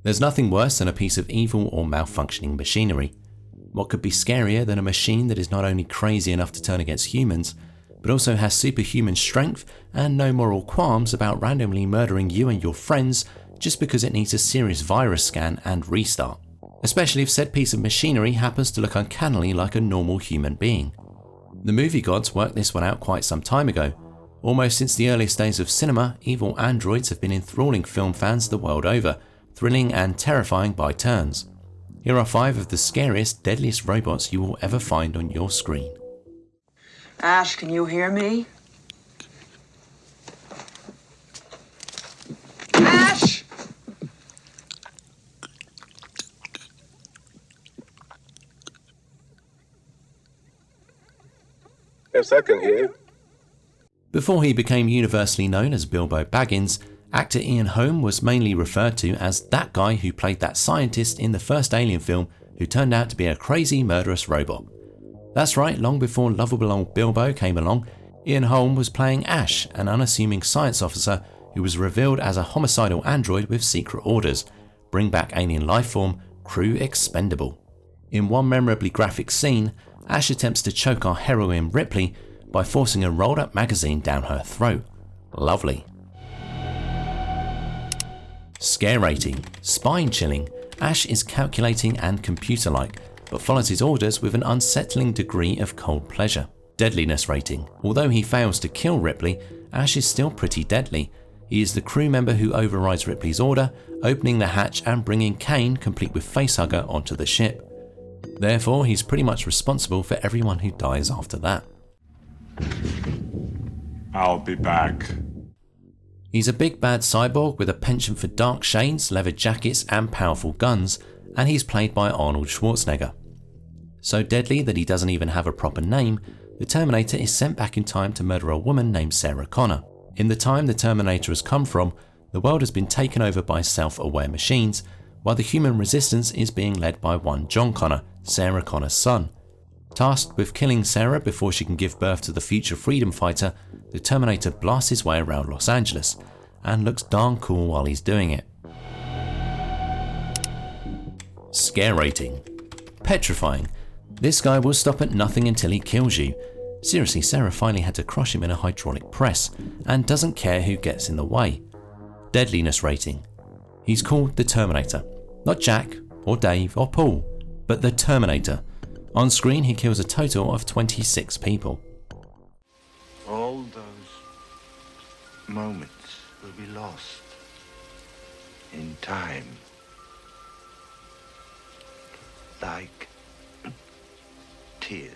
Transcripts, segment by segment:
There's nothing worse than a piece of evil or malfunctioning machinery. What could be scarier than a machine that is not only crazy enough to turn against humans, but also has superhuman strength and no moral qualms about randomly murdering you and your friends just because it needs a serious virus scan and restart? Especially if said piece of machinery happens to look uncannily like a normal human being. The movie gods worked this one out quite some time ago. Almost since the earliest days of cinema, evil androids have been enthralling film fans the world over, thrilling and terrifying by turns. Here are 5 of the scariest, deadliest robots you will ever find on your screen. Ash, can you hear me? Ash! Yes, I can hear you. Before he became universally known as Bilbo Baggins, actor Ian Holm was mainly referred to as that guy who played that scientist in the first Alien film who turned out to be a crazy, murderous robot. That's right, long before lovable old Bilbo came along, Ian Holm was playing Ash, an unassuming science officer who was revealed as a homicidal android with secret orders: bring back alien lifeform, crew expendable. In one memorably graphic scene, Ash attempts to choke our heroine Ripley by forcing a rolled up magazine down her throat. Lovely. Scare rating. Spine chilling. Ash is calculating and computer-like, but follows his orders with an unsettling degree of cold pleasure. Deadliness rating. Although he fails to kill Ripley, Ash is still pretty deadly. He is the crew member who overrides Ripley's order, opening the hatch and bringing Kane, complete with facehugger, onto the ship. Therefore, he's pretty much responsible for everyone who dies after that. I'll be back. He's a big bad cyborg with a penchant for dark shades, leather jackets and powerful guns, and he's played by Arnold Schwarzenegger. So deadly that he doesn't even have a proper name, the Terminator is sent back in time to murder a woman named Sarah Connor. In the time the Terminator has come from, the world has been taken over by self-aware machines, while the human resistance is being led by one John Connor, Sarah Connor's son. Tasked with killing Sarah before she can give birth to the future freedom fighter, the Terminator blasts his way around Los Angeles, and looks darn cool while he's doing it. Scare rating. Petrifying. This guy will stop at nothing until he kills you. Seriously, Sarah finally had to crush him in a hydraulic press, and doesn't care who gets in the way. Deadliness rating. He's called the Terminator. Not Jack, or Dave, or Paul, but the Terminator. On screen, he kills a total of 26 people. All those moments will be lost in time, like tears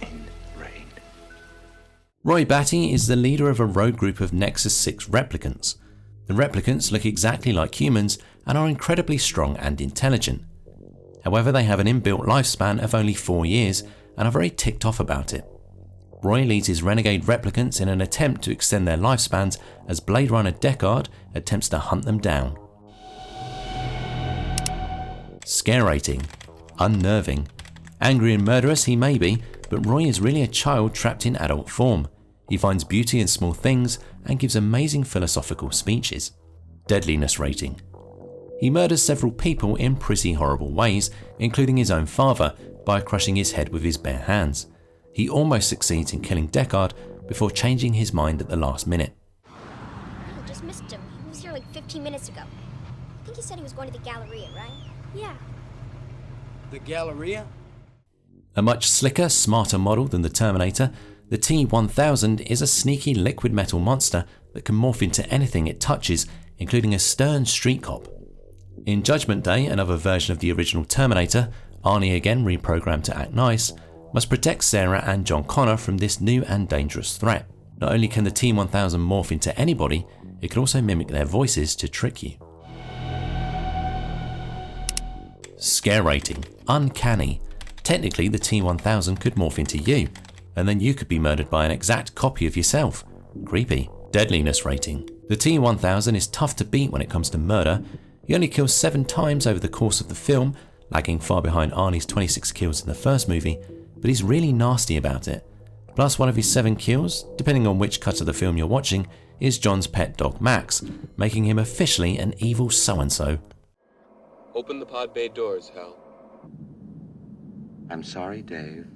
in rain. Roy Batty is the leader of a rogue group of Nexus 6 replicants. The replicants look exactly like humans and are incredibly strong and intelligent. However, they have an inbuilt lifespan of only 4 years and are very ticked off about it. Roy leads his renegade replicants in an attempt to extend their lifespans as Blade Runner Deckard attempts to hunt them down. Scare rating. Unnerving. Angry and murderous he may be, but Roy is really a child trapped in adult form. He finds beauty in small things and gives amazing philosophical speeches. Deadliness rating. He murders several people in pretty horrible ways, including his own father, by crushing his head with his bare hands. He almost succeeds in killing Deckard before changing his mind at the last minute. I just missed him. He was here like 15 minutes ago. I think he said he was going to the Galleria, right? Yeah. The Galleria? A much slicker, smarter model than the Terminator, the T-1000 is a sneaky liquid metal monster that can morph into anything it touches, including a stern street cop. In Judgment Day, another version of the original Terminator, Arnie, again reprogrammed to act nice, must protect Sarah and John Connor from this new and dangerous threat. Not only can the T-1000 morph into anybody, it can also mimic their voices to trick you. Scare rating. Uncanny. Technically, the T-1000 could morph into you, and then you could be murdered by an exact copy of yourself. Creepy. Deadliness rating. The T-1000 is tough to beat when it comes to murder. He only kills 7 times over the course of the film, lagging far behind Arnie's 26 kills in the first movie, but he's really nasty about it. Plus, one of his 7 kills, depending on which cut of the film you're watching, is John's pet dog Max, making him officially an evil so-and-so. Open the pod bay doors, Hal. I'm sorry, Dave.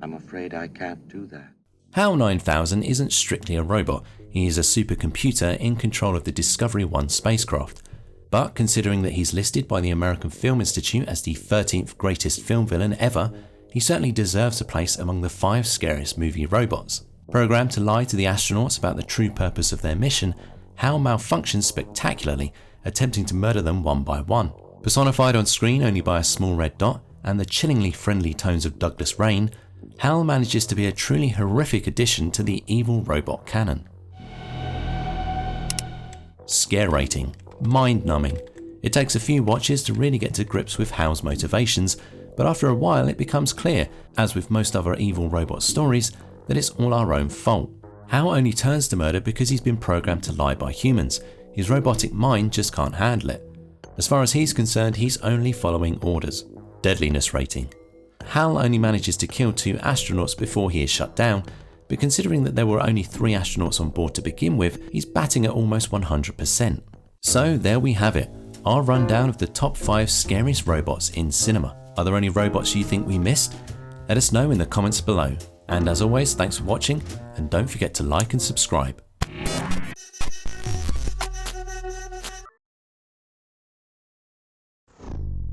I'm afraid I can't do that. HAL 9000 isn't strictly a robot, he is a supercomputer in control of the Discovery 1 spacecraft. But considering that he's listed by the American Film Institute as the 13th greatest film villain ever, he certainly deserves a place among the 5 scariest movie robots. Programmed to lie to the astronauts about the true purpose of their mission, HAL malfunctions spectacularly, attempting to murder them one by one. Personified on screen only by a small red dot and the chillingly friendly tones of Douglas Rain, HAL manages to be a truly horrific addition to the evil robot canon. Scare rating. Mind-numbing. It takes a few watches to really get to grips with HAL's motivations, but after a while it becomes clear, as with most other evil robot stories, that it's all our own fault. HAL only turns to murder because he's been programmed to lie by humans. His robotic mind just can't handle it. As far as he's concerned, he's only following orders. Deadliness rating. HAL only manages to kill 2 astronauts before he is shut down, but considering that there were only 3 astronauts on board to begin with, he's batting at almost 100%. So there we have it, our rundown of the top 5 scariest robots in cinema. Are there any robots you think we missed? Let us know in the comments below. And as always, thanks for watching, and don't forget to like and subscribe.